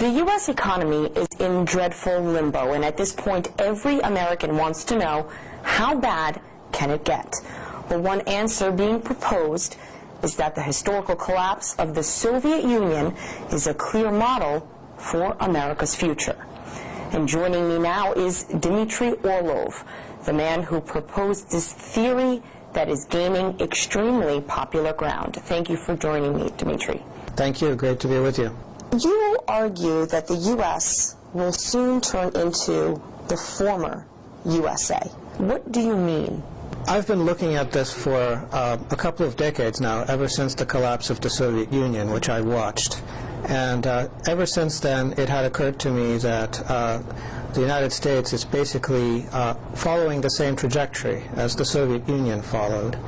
The U.S. economy is in dreadful limbo, and at this point, every American wants to know, how bad can it get? Well, one answer being proposed is that the historical collapse of the Soviet Union is a clear model for America's future. And joining me now is Dmitry Orlov, the man who proposed this theory that is gaining extremely popular ground. Thank you for joining me, Dmitry. Thank you. Great to be with you. You argue that the U.S. will soon turn into the former USA. What do you mean? I've been looking at this for a couple of decades now, ever since the collapse of the Soviet Union, which I watched. And ever since then, it had occurred to me that the United States is basically following the same trajectory as the Soviet Union followed.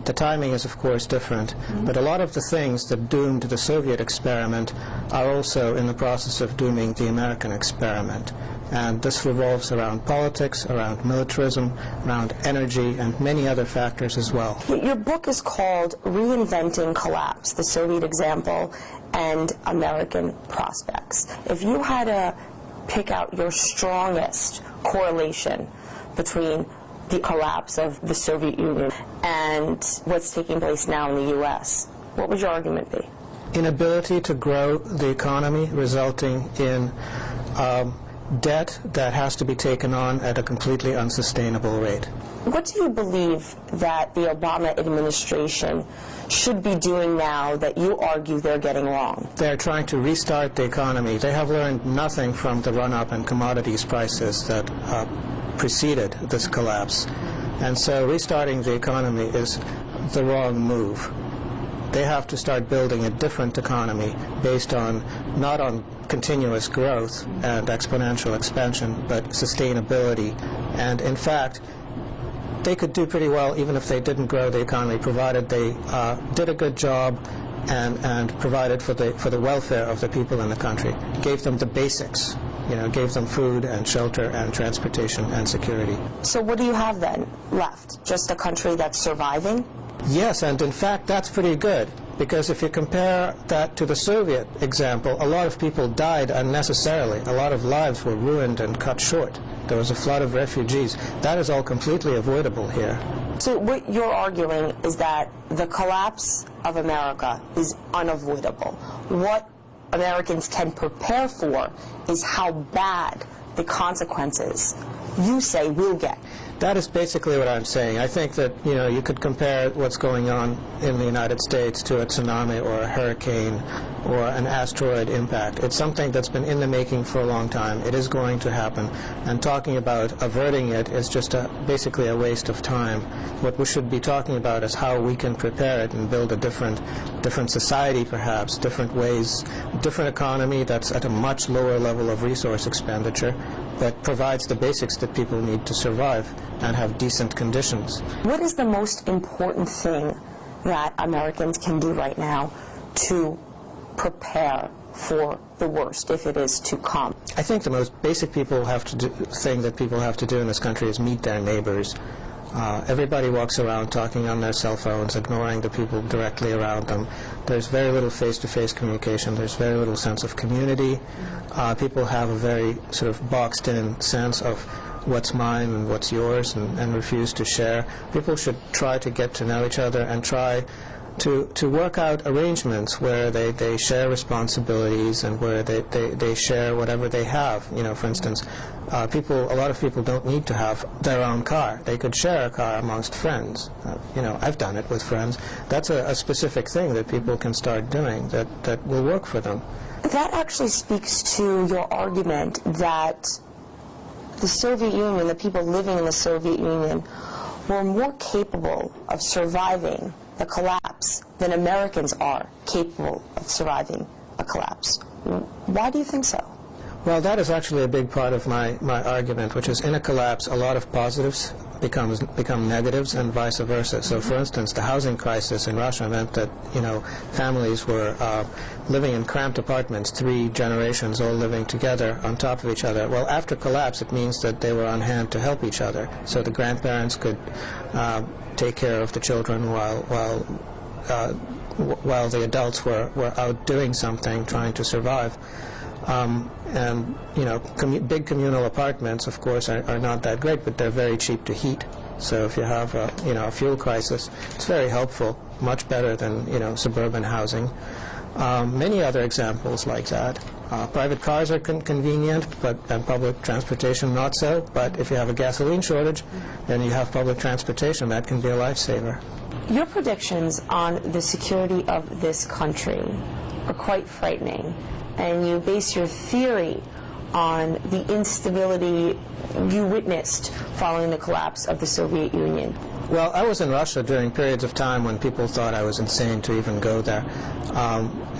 The timing is, of course, different, but a lot of the things that doomed the Soviet experiment are also in the process of dooming the American experiment. And this revolves around politics, around militarism, around energy, and many other factors as well. Your book is called Reinventing Collapse, the Soviet Example and American Prospects. If you had to pick out your strongest correlation between the collapse of the Soviet Union and what's taking place now in the U.S., what would your argument be? Inability to grow the economy, resulting in debt that has to be taken on at a completely unsustainable rate. What do you believe that the Obama administration should be doing now that you argue they're getting wrong? They're trying to restart the economy. They have learned nothing from the run-up in commodities prices that preceded this collapse. And so restarting the economy is the wrong move. They have to start building a different economy based on, not on continuous growth and exponential expansion, but sustainability. And in fact, they could do pretty well even if they didn't grow the economy, provided they did a good job and provided for the welfare of the people in the country, gave them the basics, gave them food and shelter and transportation and security. So what do you have then left? Just a country that's surviving? Yes, and in fact that's pretty good, because if you compare that to the Soviet example, a lot of people died unnecessarily. A lot of lives were ruined and cut short. There was a flood of refugees. That is all completely avoidable here. So what you're arguing is that the collapse of America is unavoidable. What Americans can prepare for is how bad the consequences you say will get. That is basically what I'm saying. I think that, you could compare what's going on in the United States to a tsunami or a hurricane or an asteroid impact. It's something that's been in the making for a long time. It is going to happen. And talking about averting it is just basically a waste of time. What we should be talking about is how we can prepare it and build a different society, perhaps, different ways, different economy that's at a much lower level of resource expenditure, that provides the basics that people need to survive and have decent conditions. What is the most important thing that Americans can do right now to prepare for the worst, if it is to come? I think the most basic thing that people have to do in this country is meet their neighbors. Everybody walks around talking on their cell phones, ignoring the people directly around them. There's very little face-to-face communication. There's very little sense of community. People have a very sort of boxed-in sense of what's mine and what's yours, and refuse to share. People should try to get to know each other and try to work out arrangements where they share responsibilities and where they share whatever they have. For instance, a lot of people don't need to have their own car. They could share a car amongst friends. I've done it with friends. That's a specific thing that people can start doing that will work for them. That actually speaks to your argument that the Soviet Union, the people living in the Soviet Union, were more capable of surviving the collapse than Americans are capable of surviving a collapse. Why do you think so? Well, that is actually a big part of my argument, which is in a collapse, a lot of positives become negatives and vice versa. So, for instance, the housing crisis in Russia meant that, families were living in cramped apartments, 3 generations all living together on top of each other. Well, after collapse, it means that they were on hand to help each other. So the grandparents could take care of the children while the adults were out doing something, trying to survive. And, big communal apartments, of course, are not that great, but they're very cheap to heat. So if you have a fuel crisis, it's very helpful, much better than, suburban housing. Many other examples like that. Private cars are convenient, and public transportation not so. But if you have a gasoline shortage, then you have public transportation. That can be a lifesaver. Your predictions on the security of this country are quite frightening, and you base your theory on the instability you witnessed following the collapse of the Soviet Union. Well, I was in Russia during periods of time when people thought I was insane to even go there.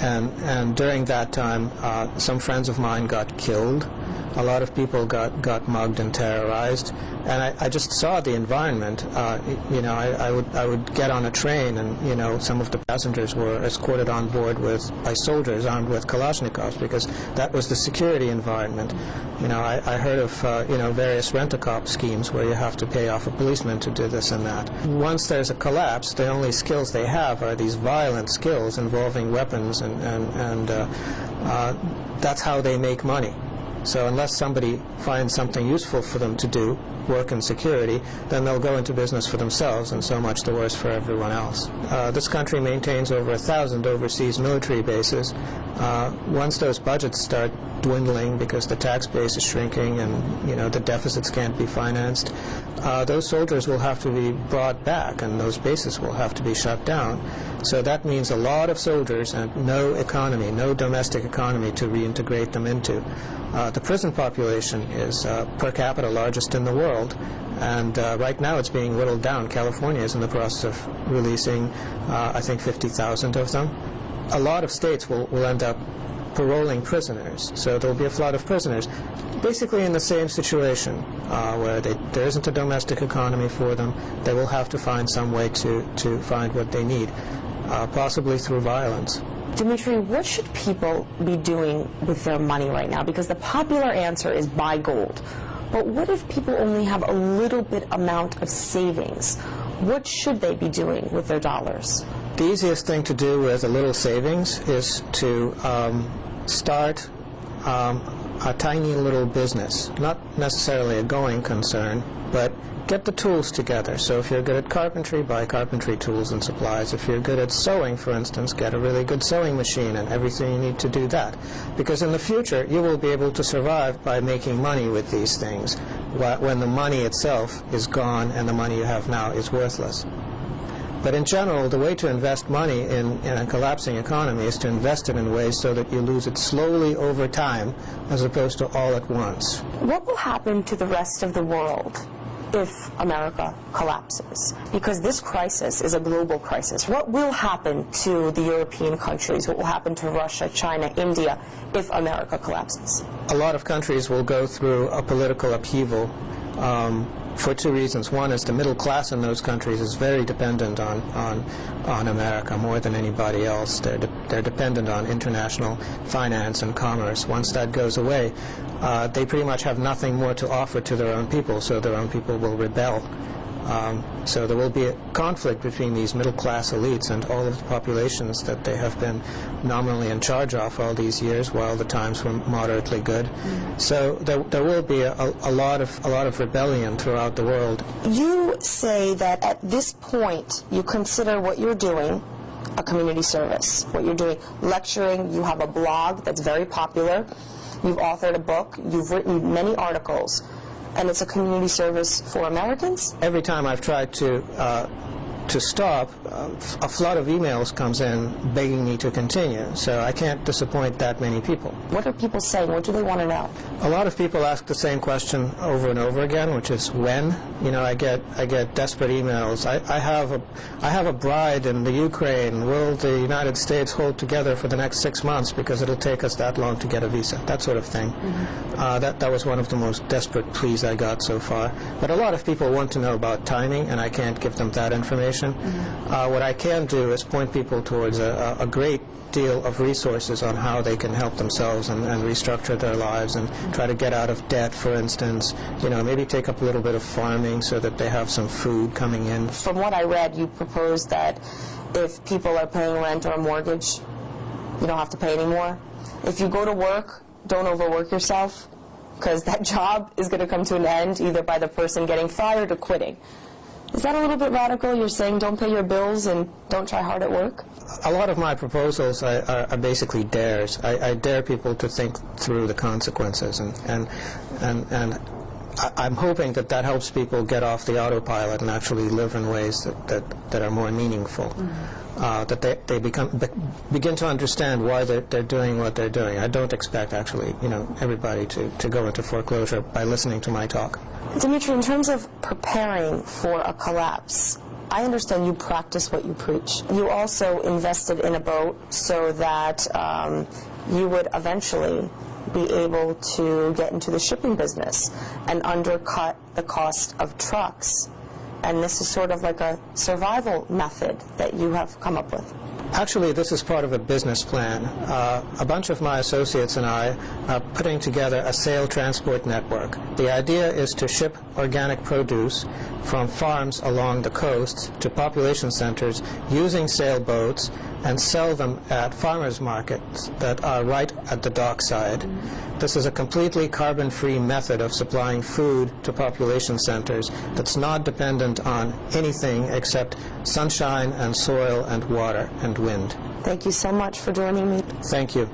And during that time, some friends of mine got killed. A lot of people got mugged and terrorized. And I just saw the environment. I would get on a train, and, some of the passengers were escorted on board by soldiers armed with Kalashnikovs, because that was the security environment. I heard of, various rent-a-cop schemes where you have to pay off a policeman to do this and that. Once there's a collapse, the only skills they have are these violent skills involving weapons, and that's how they make money. So unless somebody finds something useful for them to do, work in security, then they'll go into business for themselves, and so much the worse for everyone else. This country maintains over 1,000 overseas military bases. Once those budgets start dwindling because the tax base is shrinking and the deficits can't be financed, those soldiers will have to be brought back, and those bases will have to be shut down. So that means a lot of soldiers and no economy, no domestic economy to reintegrate them into. The prison population is per capita largest in the world, and right now it's being whittled down. California is in the process of releasing, I think, 50,000 of them. A lot of states will end up paroling prisoners, so there will be a flood of prisoners, basically in the same situation, where there isn't a domestic economy for them. They will have to find some way to find what they need, possibly through violence. Dmitry, what should people be doing with their money right now? Because the popular answer is buy gold. But what if people only have a little bit amount of savings? What should they be doing with their dollars? The easiest thing to do with a little savings is to start a tiny little business, not necessarily a going concern, but get the tools together. So if you're good at carpentry, buy carpentry tools and supplies. If you're good at sewing, for instance, get a really good sewing machine and everything you need to do that. Because in the future, you will be able to survive by making money with these things, when the money itself is gone and the money you have now is worthless. But in general, the way to invest money in a collapsing economy is to invest it in ways so that you lose it slowly over time, as opposed to all at once. What will happen to the rest of the world if America collapses? Because this crisis is a global crisis. What will happen to the European countries? What will happen to Russia, China, India if America collapses? A lot of countries will go through a political upheaval for two reasons. One is the middle class in those countries is very dependent on America more than anybody else. They're dependent on international finance and commerce. Once that goes away, they pretty much have nothing more to offer to their own people, so their own people will rebel. So there will be a conflict between these middle-class elites and all of the populations that they have been nominally in charge of all these years while the times were moderately good. So there will be a lot of rebellion throughout the world. You say that at this point you consider what you're doing a community service. What you're doing, lecturing, you have a blog that's very popular, you've authored a book, you've written many articles, and it's a community service for Americans? Every time I've tried to stop, a flood of emails comes in begging me to continue, so I can't disappoint that many people. What are people saying? What do they want to know? A lot of people ask the same question over and over again, which is when. I get desperate emails. I have a bride in the Ukraine. Will the United States hold together for the next 6 months because it'll take us that long to get a visa? That sort of thing. That was one of the most desperate pleas I got so far. But a lot of people want to know about timing, and I can't give them that information. What I can do is point people towards a great deal of resources on how they can help themselves and restructure their lives and try to get out of debt, for instance. Maybe take up a little bit of farming so that they have some food coming in. From what I read, you proposed that if people are paying rent or a mortgage, you don't have to pay anymore. If you go to work don't overwork yourself, because that job is going to come to an end either by the person getting fired or quitting. Is that a little bit radical? You're saying don't pay your bills and don't try hard at work? A lot of my proposals are basically dares. I dare people to think through the consequences, and I'm hoping that that helps people get off the autopilot and actually live in ways that are more meaningful. Mm-hmm. That they begin to understand why they're doing what they're doing. I don't expect, actually, everybody to go into foreclosure by listening to my talk. Dimitri, in terms of preparing for a collapse, I understand you practice what you preach. You also invested in a boat so that you would eventually be able to get into the shipping business and undercut the cost of trucks. And this is sort of like a survival method that you have come up with. Actually, this is part of a business plan. A bunch of my associates and I are putting together a sail transport network. The idea is to ship organic produce from farms along the coast to population centers using sailboats and sell them at farmers markets that are right at the dockside. This is a completely carbon-free method of supplying food to population centers that's not dependent on anything except sunshine and soil and water and wind. Thank you so much for joining me. Thank you.